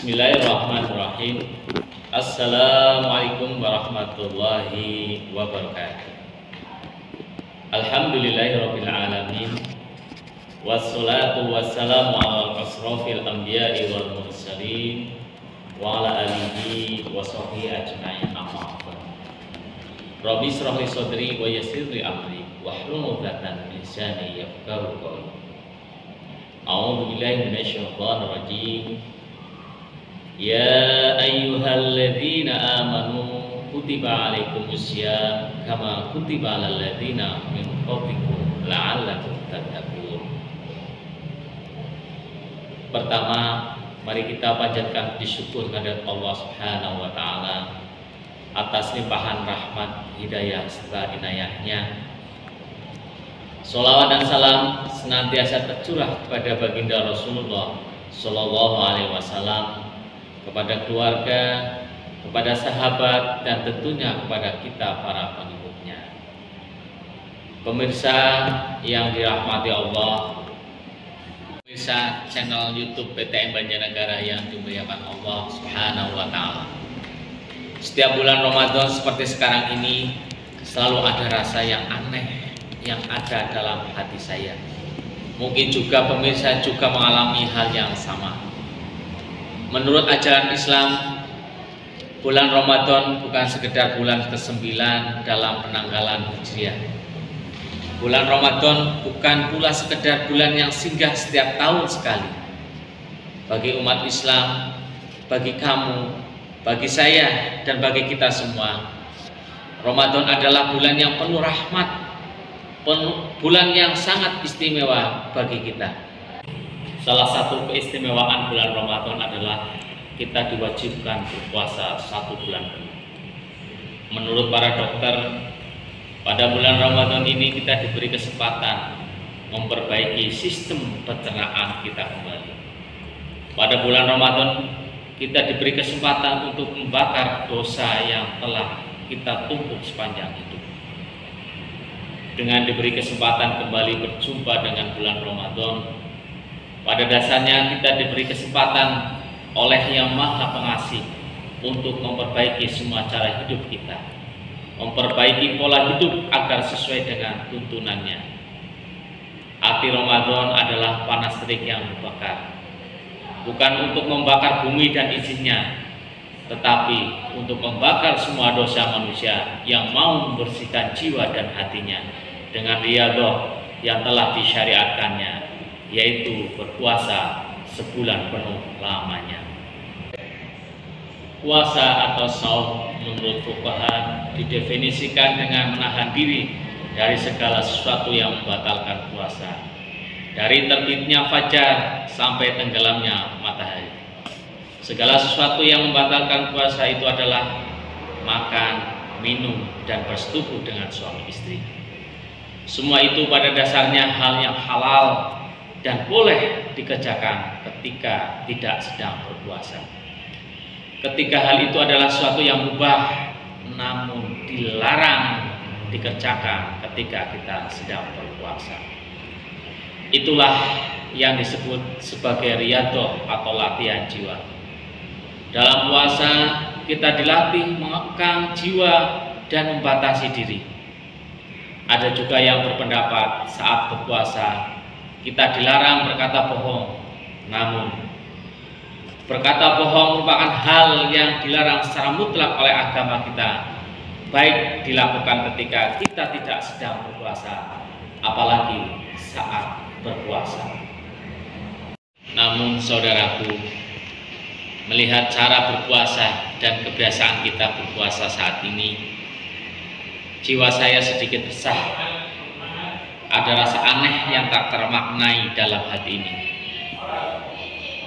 Bismillahirrahmanirrahim. Assalamualaikum warahmatullahi wabarakatuh. Alhamdulillahirabbil alamin. Wassalatu wassalamu ala asrofil anbiya'i wal mursalin wa ala alihi wa sahbihi ajma'in. Amma ba'd. Rabbi shrah li sadri wa yassir li amri wahlul 'uqdatam min lisani yafqahu qawli. A'udzu billahi minasyaitonir rajim. Ya ayyuhalladzina amanu kutiba alaikumussyam kama kutiba alal ladzina min qablikum la'allakum tattaqun. Pertama, mari kita panjatkan puji syukur kepada Allah Subhanahu wa taala atas limpahan rahmat, hidayah serta inayahnya. Sholawat dan salam senantiasa tercurah kepada baginda Rasulullah Sallallahu Alaihi Wasallam, kepada keluarga, kepada sahabat, dan tentunya kepada kita para pengikutnya. Pemirsa yang dirahmati Allah, pemirsa channel YouTube PTM Banjarnegara yang dimuliakan Allah Subhanahu wa taala. Setiap bulan Ramadan seperti sekarang ini selalu ada rasa yang aneh yang ada dalam hati saya. Mungkin juga pemirsa juga mengalami hal yang sama. Menurut ajaran Islam, bulan Ramadan bukan sekedar bulan ke-9 dalam penanggalan Hijriah. Bulan Ramadan bukan pula sekedar bulan yang singgah setiap tahun sekali. Bagi umat Islam, bagi kamu, bagi saya, dan bagi kita semua, Ramadan adalah bulan yang penuh rahmat, bulan yang sangat istimewa bagi kita. Salah satu keistimewaan bulan Ramadan adalah kita diwajibkan berpuasa 1 bulan penuh. Menurut para dokter, pada bulan Ramadan ini kita diberi kesempatan memperbaiki sistem pencernaan kita kembali. Pada bulan Ramadan kita diberi kesempatan untuk membakar dosa yang telah kita tumpuk sepanjang hidup. Dengan diberi kesempatan kembali berjumpa dengan bulan Ramadan, pada dasarnya kita diberi kesempatan oleh Yang Maha Pengasih untuk memperbaiki semua cara hidup kita, memperbaiki pola hidup agar sesuai dengan tuntunannya. Arti Ramadan adalah panas terik yang membakar, bukan untuk membakar bumi dan isinya, tetapi untuk membakar semua dosa manusia yang mau membersihkan jiwa dan hatinya dengan riyadhah yang telah disyariatkannya, yaitu berpuasa sebulan penuh lamanya. Puasa atau saum menurut fuqaha didefinisikan dengan menahan diri dari segala sesuatu yang membatalkan puasa, dari terbitnya fajar sampai tenggelamnya matahari. Segala sesuatu yang membatalkan puasa itu adalah makan, minum, dan bersetubuh dengan suami istri. Semua itu pada dasarnya hal yang halal dan boleh dikerjakan ketika tidak sedang berpuasa. Ketika hal itu adalah sesuatu yang mubah, namun dilarang dikerjakan ketika kita sedang berpuasa. Itulah yang disebut sebagai riyadhah atau latihan jiwa. Dalam puasa kita dilatih mengekang jiwa dan membatasi diri. Ada juga yang berpendapat saat berpuasa kita dilarang berkata bohong, namun berkata bohong merupakan hal yang dilarang secara mutlak oleh agama kita, baik dilakukan ketika kita tidak sedang berpuasa, apalagi saat berpuasa. Namun saudaraku, melihat cara berpuasa dan kebiasaan kita berpuasa saat ini, jiwa saya sedikit resah. Ada rasa aneh yang tak termaknai dalam hati ini.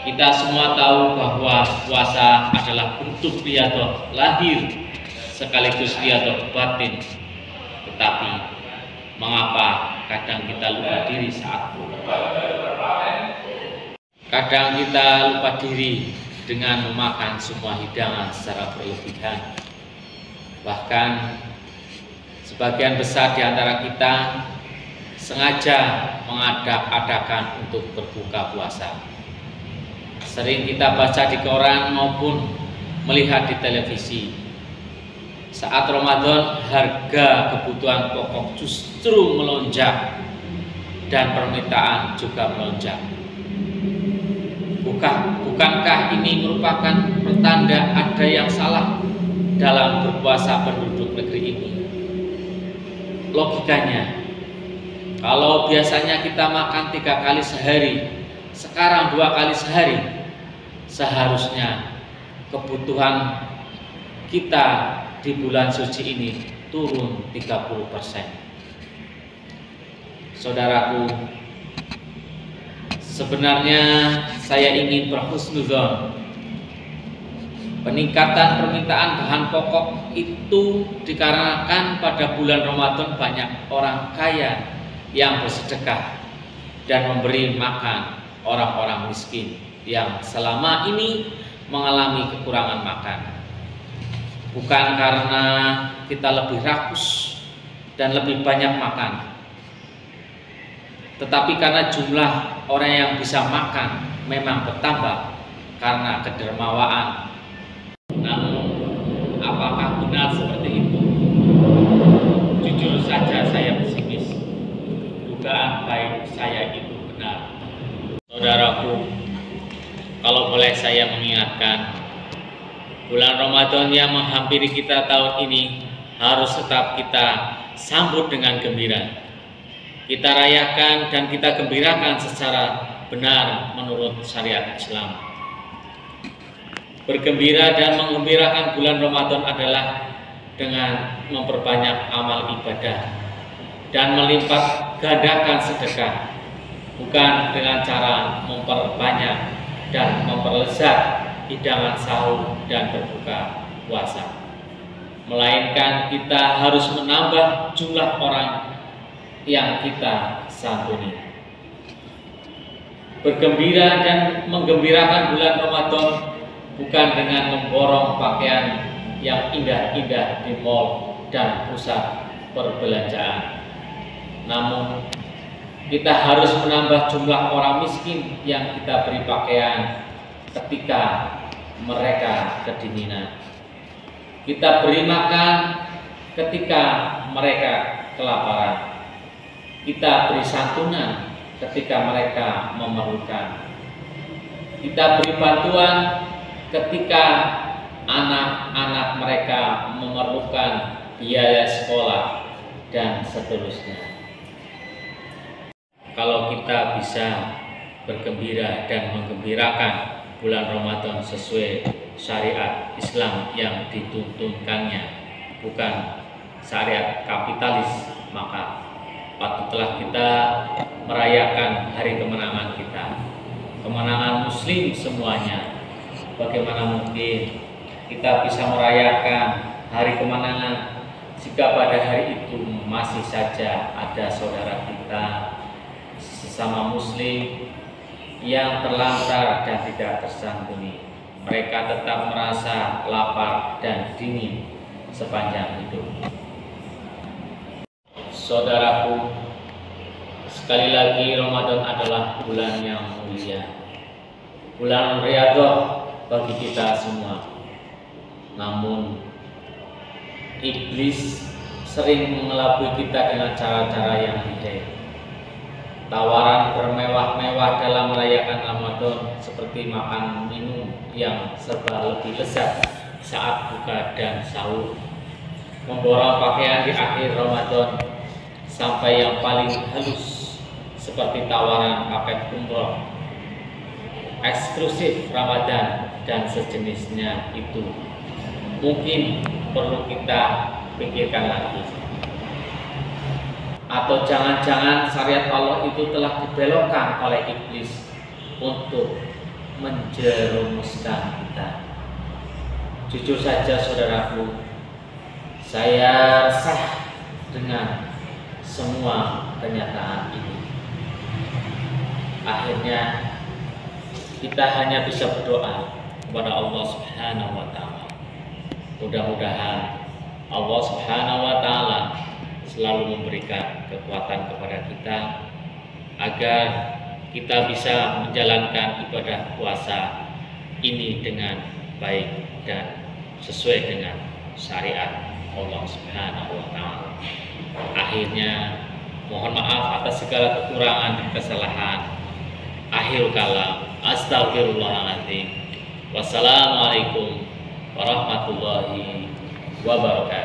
Kita semua tahu bahwa puasa adalah bentuk riyadhah lahir sekaligus riyadhah batin. Tetapi mengapa kadang kita lupa diri saat berbuka? Kadang kita lupa diri dengan memakan semua hidangan secara berlebihan. Bahkan sebagian besar di antara kita sengaja mengadak-adakan untuk berbuka puasa. sering kita baca di koran maupun melihat di televisi. Saat Ramadan harga kebutuhan pokok justru melonjak dan permintaan juga melonjak. Bukankah ini merupakan pertanda ada yang salah dalam berpuasa penduduk negeri ini? Logikanya, kalau biasanya kita makan 3 kali sehari, sekarang 2 kali sehari, seharusnya kebutuhan kita di bulan suci ini turun 30%. Saudaraku, sebenarnya saya ingin berhusnuzon. Peningkatan permintaan bahan pokok itu dikarenakan pada bulan Ramadan banyak orang kaya yang bersedekah dan memberi makan orang-orang miskin yang selama ini mengalami kekurangan makan. Bukan karena kita lebih rakus dan lebih banyak makan, tetapi karena jumlah orang yang bisa makan memang bertambah karena kedermawaan. Namun, apakah benar seperti itu? Jujur saja saya pesimis. Dugaan baik saya itu benar. Saudaraku, kalau boleh saya mengingatkan, bulan Ramadan yang menghampiri kita tahun ini harus tetap kita sambut dengan gembira. Kita rayakan dan kita gembirakan secara benar menurut syariat Islam. Bergembira dan menggembirakan bulan Ramadan adalah dengan memperbanyak amal ibadah dan melipat gandakan sedekah, bukan dengan cara memperbanyak dan memperlezat hidangan sahur dan berbuka puasa, melainkan kita harus menambah jumlah orang yang kita santuni. Bergembira dan menggembirakan bulan Ramadan bukan dengan memborong pakaian yang indah-indah di mal dan pusat perbelanjaan, namun kita harus menambah jumlah orang miskin yang kita beri pakaian ketika mereka kedinginan. Kita beri makan ketika mereka kelaparan. Kita beri santunan ketika mereka memerlukan. Kita beri bantuan ketika anak-anak mereka memerlukan biaya sekolah dan seterusnya. Kalau kita bisa bergembira dan menggembirakan bulan Ramadan sesuai syariat Islam yang dituntunkannya, bukan syariat kapitalis, maka patutlah kita merayakan hari kemenangan kita, kemenangan muslim semuanya. Bagaimana mungkin kita bisa merayakan hari kemenangan jika pada hari itu masih saja ada saudara kita sesama muslim yang terlantar dan tidak tersantuni. Mereka tetap merasa lapar dan dingin sepanjang hidup. Saudaraku, sekali lagi Ramadan adalah bulan yang mulia, bulan riyadhah bagi kita semua. Namun iblis sering mengelabui kita dengan cara-cara yang hidayah. Tawaran bermewah-mewah dalam merayakan Ramadan seperti makan minum yang serba lebih lezat saat buka dan sahur, memborong pakaian di akhir Ramadan, sampai yang paling halus seperti tawaran paket umroh eksklusif Ramadan dan sejenisnya itu mungkin perlu kita pikirkan lagi. Atau jangan-jangan syariat Allah itu telah dibelokkan oleh iblis untuk menjerumuskan kita. Jujur saja saudaraku, saya resah dengan semua kenyataan ini. Akhirnya kita hanya bisa berdoa kepada Allah Subhanahu wa taala. Mudah-mudahan Allah Subhanahu wa taala selalu memberikan kekuatan kepada kita agar kita bisa menjalankan ibadah puasa ini dengan baik dan sesuai dengan syariat Allah Subhanahu wa taala. Akhirnya mohon maaf atas segala kekurangan dan kesalahan. Akhir kalam, astagfirullahaladzim. Wassalamualaikum warahmatullahi wabarakatuh.